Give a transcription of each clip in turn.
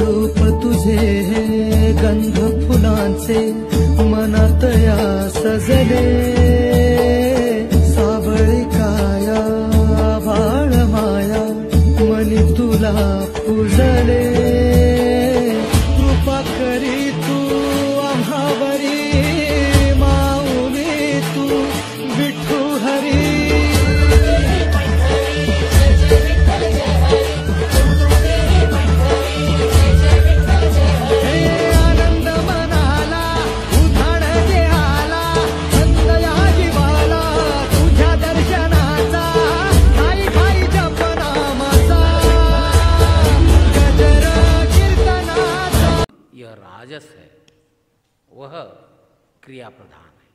रूप तुझे गंध फुलांचे मनात या सजले सावळी काया भाळ माया मनी तुला पूजले कृपा करी तू आम्हावरी माऊली तू विठू हरी राजस है वह क्रिया प्रधान है।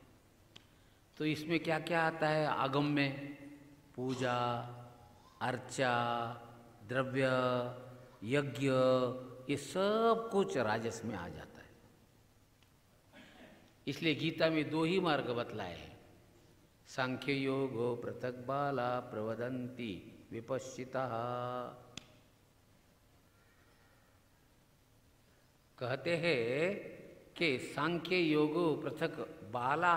तो इसमें क्या क्या आता है? आगम में पूजा, अर्चा, द्रव्य, यज्ञ, ये सब कुछ राजस में आ जाता है। इसलिए गीता में दो ही मार्ग बतलाए हैं, सांख्य योगो पृथक बाला प्रवदन्ति विपश्चिता। कहते हैं कि सांख्य योगो पृथक बाला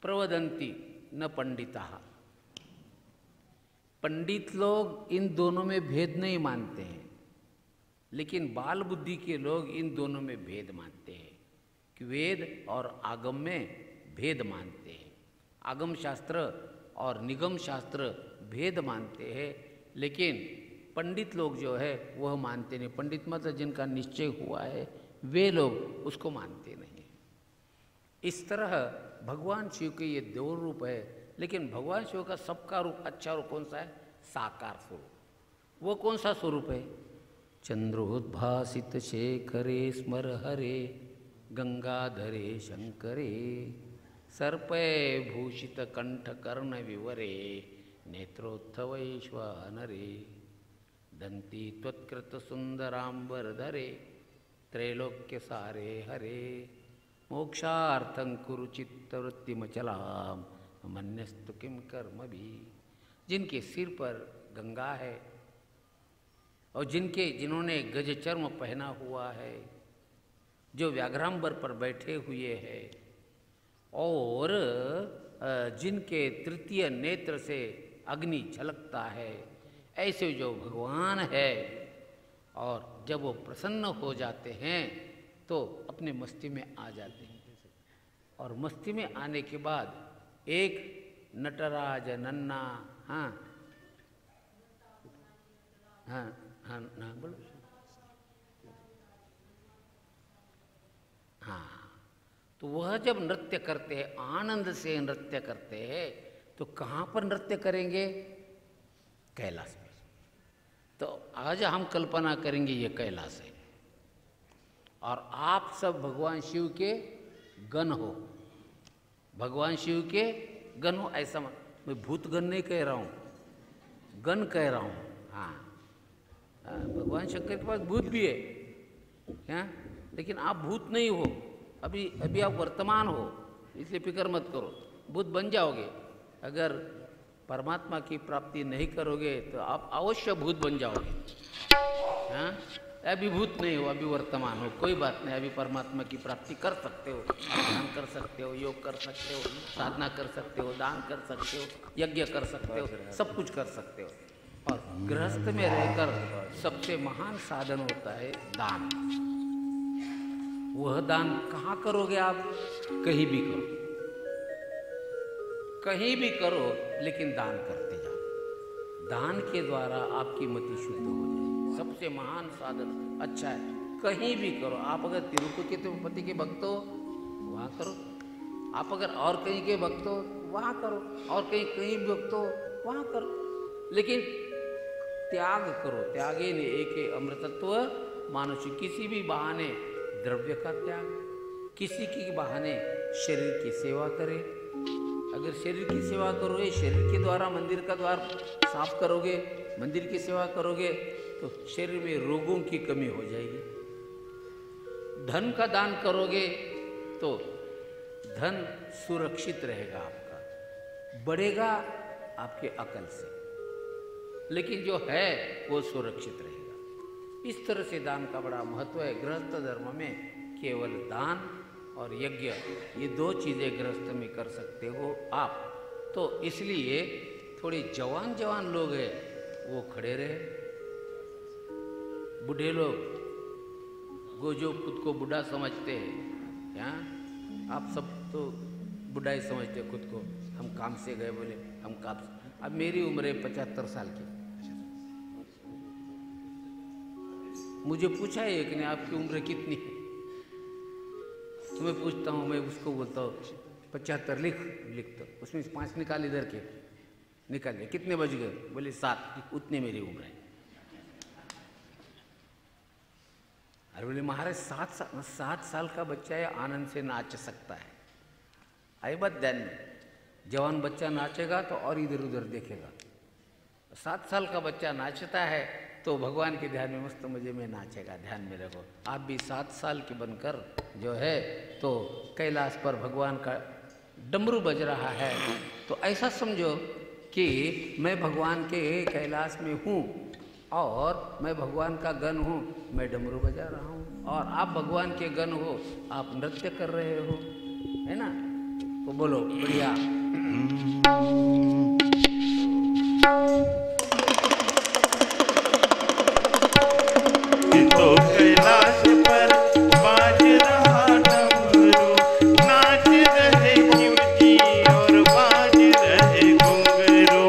प्रवदन्ति न पंडिता। पंडित लोग इन दोनों में भेद नहीं मानते हैं, लेकिन बाल बुद्धि के लोग इन दोनों में भेद मानते हैं कि वेद और आगम में भेद मानते हैं। आगम शास्त्र और निगम शास्त्र भेद मानते हैं, लेकिन पंडित लोग जो है वह मानते नहीं। पंडित मतलब जिनका निश्चय हुआ है वे लोग उसको मानते नहीं। इस तरह भगवान शिव के ये दो रूप है, लेकिन भगवान शिव का सबका रूप अच्छा रूप कौन सा है? साकार स्वरूप। वो कौन सा स्वरूप है? चंद्रोद्भासित शेखरे स्मर हरे गंगाधरे शंकरे सर्पे भूषित कंठ कर्ण विवरे नेत्रोत्थवैश्वानरे दंती त्वत्कृत सुंदरांबर धरे त्रैलोक्य सारे हरे मोक्षार्थं कुरु चित्तवृत्तिमचलाम मन्यस्तु किम कर्म भी। जिनके सिर पर गंगा है और जिन्होंने गजचर्म पहना हुआ है, जो व्याघ्रांबर पर बैठे हुए हैं और जिनके तृतीय नेत्र से अग्नि झलकता है, ऐसे जो भगवान है, और जब वो प्रसन्न हो जाते हैं तो अपने मस्ती में आ जाते हैं। और मस्ती में आने के बाद एक नटराज नन्ना, हाँ हाँ हाँ हाँ बोलो, हाँ, तो वह जब नृत्य करते हैं, आनंद से नृत्य करते हैं, तो कहाँ पर नृत्य करेंगे? कैलाश में। तो आज हम कल्पना करेंगे ये कैलाश है और आप सब भगवान शिव के गण हो, भगवान शिव के गण हो। ऐसा मैं भूत गण नहीं कह रहा हूँ, गण कह रहा हूँ। हाँ, भगवान शंकर के पास भूत भी है क्या? लेकिन आप भूत नहीं हो, अभी आप वर्तमान हो, इसलिए फिक्र मत करो, भूत बन जाओगे। अगर परमात्मा की प्राप्ति नहीं करोगे तो आप अवश्य भूत बन जाओगे। हाँ, अभी भूत नहीं हो, अभी वर्तमान हो, कोई बात नहीं। अभी परमात्मा की प्राप्ति कर सकते हो, ध्यान कर सकते हो, योग कर सकते हो, साधना कर सकते हो, दान कर सकते हो, यज्ञ कर सकते हो, सब कुछ कर सकते हो। और गृहस्थ में रहकर सबसे महान साधन होता है दान। वह दान कहाँ करोगे आप? कहीं भी करो, कहीं भी करो, लेकिन दान करते जाओ। दान के द्वारा आपकी मति शुद्ध हो जाएगी। सबसे महान साधन अच्छा है, कहीं भी करो। आप अगर तिरुपति के तिरुपति के भक्त हो वहाँ करो, आप अगर और कहीं के भक्त हो वहाँ करो, और कहीं भक्त हो वहाँ करो, लेकिन त्याग करो। त्यागे ने एक अमृतत्व मानुषी। किसी भी बहाने द्रव्य का त्याग, किसी के बहाने शरीर की सेवा करे। अगर शरीर की सेवा करोगे, शरीर के द्वारा मंदिर का द्वार साफ करोगे, मंदिर की सेवा करोगे, तो शरीर में रोगों की कमी हो जाएगी। धन का दान करोगे तो धन सुरक्षित रहेगा, आपका बढ़ेगा आपके अकल से। लेकिन जो है वो सुरक्षित रहेगा। इस तरह से दान का बड़ा महत्व है। गृहस्थ धर्म में केवल दान और यज्ञ, ये दो चीज़ें गृहस्थ में कर सकते हो आप। तो इसलिए थोड़े जवान जवान लोग हैं वो खड़े रहे, बूढ़े लोग वो जो खुद को बूढ़ा समझते हैं, यहाँ आप सब तो बूढ़ा ही समझते खुद को, हम काम से गए बोले हम काम से। अब मेरी उम्र है 75 साल की। मुझे पूछा है एक ने आपकी उम्र कितनी है, तो मैं पूछता हूँ, मैं उसको बोलता हूँ 75 लिख तो उसमें 5 निकाल इधर के निकाल गए, कितने बज गए, बोले 7, उतने मेरी उम्र है। अरे बोले महाराज 7 साल का बच्चा है आनंद से नाच सकता है। आई बात ध्यान में, जवान बच्चा नाचेगा तो और इधर उधर देखेगा। 7 साल का बच्चा नाचता है तो भगवान के ध्यान में मस्त मजे में नाचेगा। ध्यान में रखो, आप भी 7 साल के बनकर जो है तो कैलाश पर भगवान का डमरू बज रहा है, तो ऐसा समझो कि मैं भगवान के कैलाश में हूँ और मैं भगवान का गण हूँ, मैं डमरू बजा रहा हूँ और आप भगवान के गण हो, आप नृत्य कर रहे हो, है ना। तो बोलो बढ़िया। तो कैलाश पर बाज रहा डमरू, नाच रहे शिव जी और बाज रहे घुंघरू।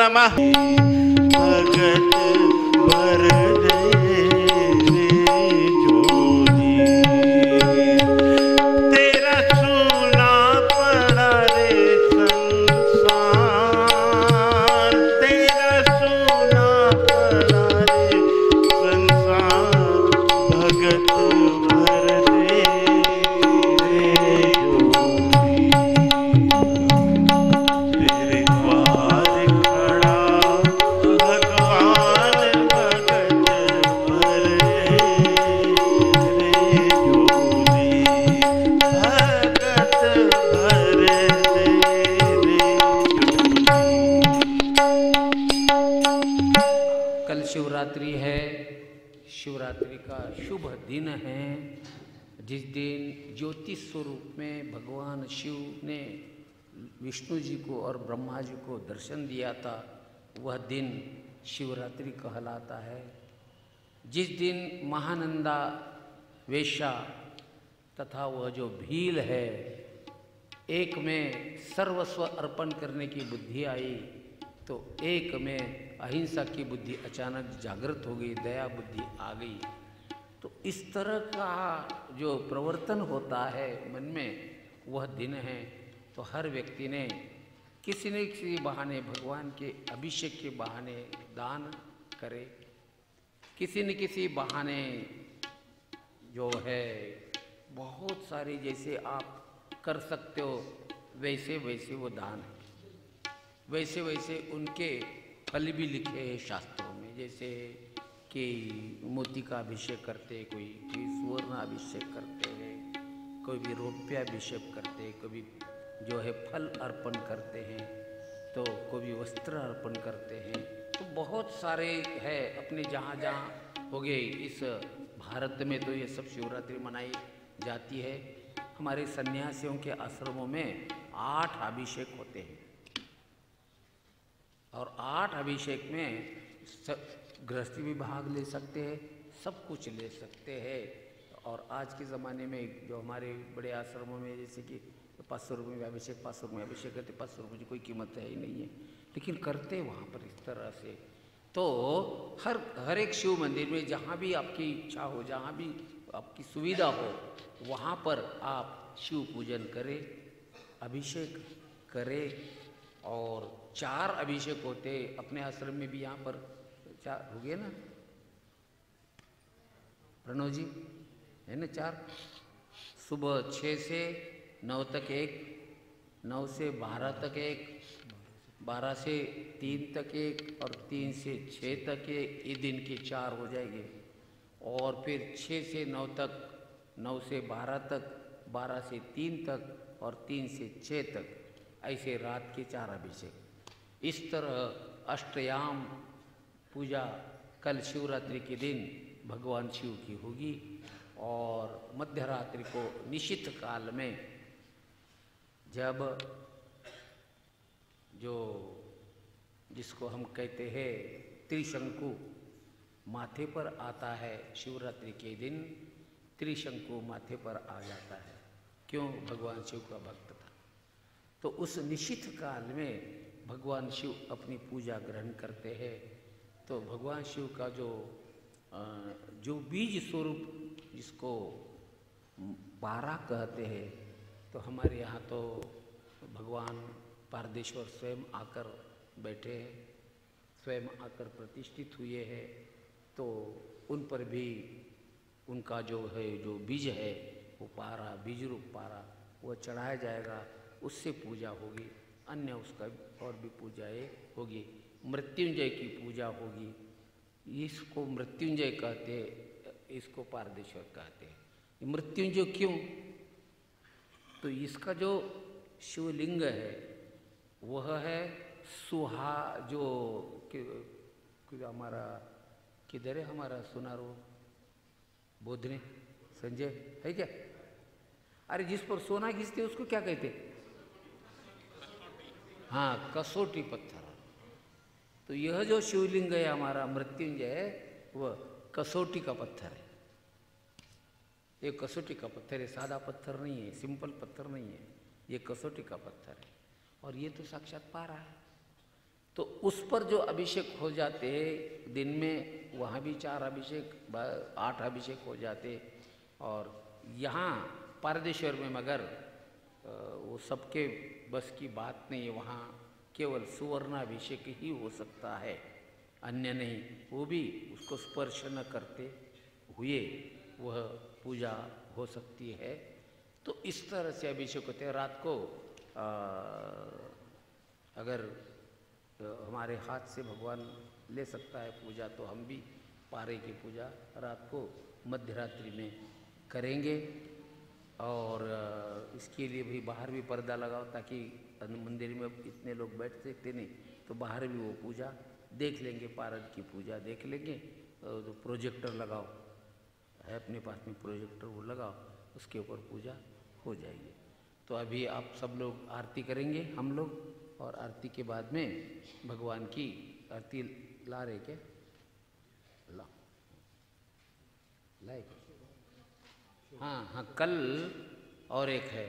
नमः भगत वर दे जोगी तेरा सुना पड़ा रे संसार तेरा सुना पड़ा रे संसार भगत भर दे जोगी तेरे द्वार खड़ा शिवरात्रि है। शिवरात्रि का शुभ दिन है, जिस दिन ज्योति स्वरूप में भगवान शिव ने विष्णु जी को और ब्रह्मा जी को दर्शन दिया था। वह दिन शिवरात्रि कहलाता है। जिस दिन महानंदा वेश्या तथा वह जो भील है, एक में सर्वस्व अर्पण करने की बुद्धि आई तो एक में अहिंसा की बुद्धि अचानक जागृत हो गई, दया बुद्धि आ गई। तो इस तरह का जो प्रवर्तन होता है मन में, वह दिन है। तो हर व्यक्ति ने किसी न किसी बहाने भगवान के अभिषेक के बहाने दान करे, किसी न किसी बहाने जो है बहुत सारी जैसे आप कर सकते हो वैसे वैसे वो दान है। वैसे वैसे उनके फल भी लिखे हैं शास्त्रों में, जैसे कि मोती का अभिषेक करते, कोई सुवर्ण अभिषेक करते हैं, कोई भी रौप्याभिषेक करते हैं, कोई जो है फल अर्पण करते हैं, तो कोई भी वस्त्र अर्पण करते हैं। तो बहुत सारे है अपने जहाँ जहाँ हो गए। इस भारत में तो ये सब शिवरात्रि मनाई जाती है। हमारे सन्यासियों के आश्रमों में 8 अभिषेक होते हैं और 8 अभिषेक में गृहस्थी भी भाग ले सकते हैं, सब कुछ ले सकते हैं। और आज के ज़माने में जो हमारे बड़े आश्रमों में जैसे कि 500 रुपये में अभिषेक, 500 रुपये में अभिषेक करते, 500 रुपये की कोई कीमत है ही नहीं है, लेकिन करते वहाँ पर इस तरह से। तो हर एक शिव मंदिर में जहाँ भी आपकी इच्छा हो, जहाँ भी आपकी सुविधा हो, वहाँ पर आप शिव पूजन करें, अभिषेक करें। और 4 अभिषेक होते अपने आश्रम में भी, यहाँ पर 4 हो गए ना प्रणव जी, है ना 4। सुबह 6 से 9 तक एक, 9 से 12 तक एक, 12 से 3 तक एक और 3 से 6 तक एक। ये दिन के 4 हो जाएंगे। और फिर 6 से 9 तक, 9 से 12 तक, 12 से 3 तक और 3 से 6 तक, ऐसे रात के 4 अभिषेक। इस तरह अष्टयाम पूजा कल शिवरात्रि के दिन भगवान शिव की होगी। और मध्य रात्रि को निशित काल में जब जो जिसको हम कहते हैं त्रिशंकु माथे पर आता है, शिवरात्रि के दिन त्रिशंकु माथे पर आ जाता है। क्यों? भगवान शिव का भक्त था। तो उस निशित काल में भगवान शिव अपनी पूजा ग्रहण करते हैं। तो भगवान शिव का जो बीज स्वरूप जिसको पारा कहते हैं, तो हमारे यहाँ तो भगवान पारदेश्वर स्वयं आकर बैठे हैं, स्वयं आकर प्रतिष्ठित हुए हैं। तो उन पर भी उनका जो बीज है वो पारा, बीज रूप पारा, वो चढ़ाया जाएगा, उससे पूजा होगी। अन्य उसका और भी पूजाएँ होगी। मृत्युंजय की पूजा होगी। इसको मृत्युंजय कहते हैं, इसको पारदेश्वर कहते हैं। मृत्युंजय क्यों? तो इसका जो शिवलिंग है वह है सुहा, जो हमारा किधर है, हमारा सुनारो बोधने संजय है क्या? अरे जिस पर सोना घिसते उसको क्या कहते? हाँ, कसौटी पत्थर। तो यह जो शिवलिंग है हमारा मृत्युंजय, वह कसौटी का पत्थर है। ये कसौटी का पत्थर है, सादा पत्थर नहीं है, सिंपल पत्थर नहीं है, ये कसौटी का पत्थर है। और ये तो साक्षात पारा है। तो उस पर जो अभिषेक हो जाते हैं दिन में, वहाँ भी 4 अभिषेक, 8 अभिषेक हो जाते। और यहाँ पारदेश्वर में मगर वो सबके बस की बात नहीं है। वहाँ केवल सुवर्णाभिषेक ही हो सकता है, अन्य नहीं। वो भी उसको स्पर्श न करते हुए वह पूजा हो सकती है। तो इस तरह से अभिषेक होते हैं। रात को अगर हमारे हाथ से भगवान ले सकता है पूजा, तो हम भी पारे की पूजा रात को मध्य रात्रि में करेंगे। और इसके लिए भी बाहर भी पर्दा लगाओ, ताकि मंदिर में इतने लोग बैठ सकते नहीं, तो बाहर भी वो पूजा देख लेंगे, पारद की पूजा देख लेंगे। जो प्रोजेक्टर लगाओ, है अपने पास में प्रोजेक्टर, वो लगाओ, उसके ऊपर पूजा हो जाएगी। तो अभी आप सब लोग आरती करेंगे हम लोग, और आरती के बाद में भगवान की आरती ला रहे क्या? लाए? हाँ हाँ, कल और एक है।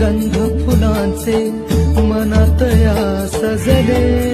गंध फुलांचे मनात या सजले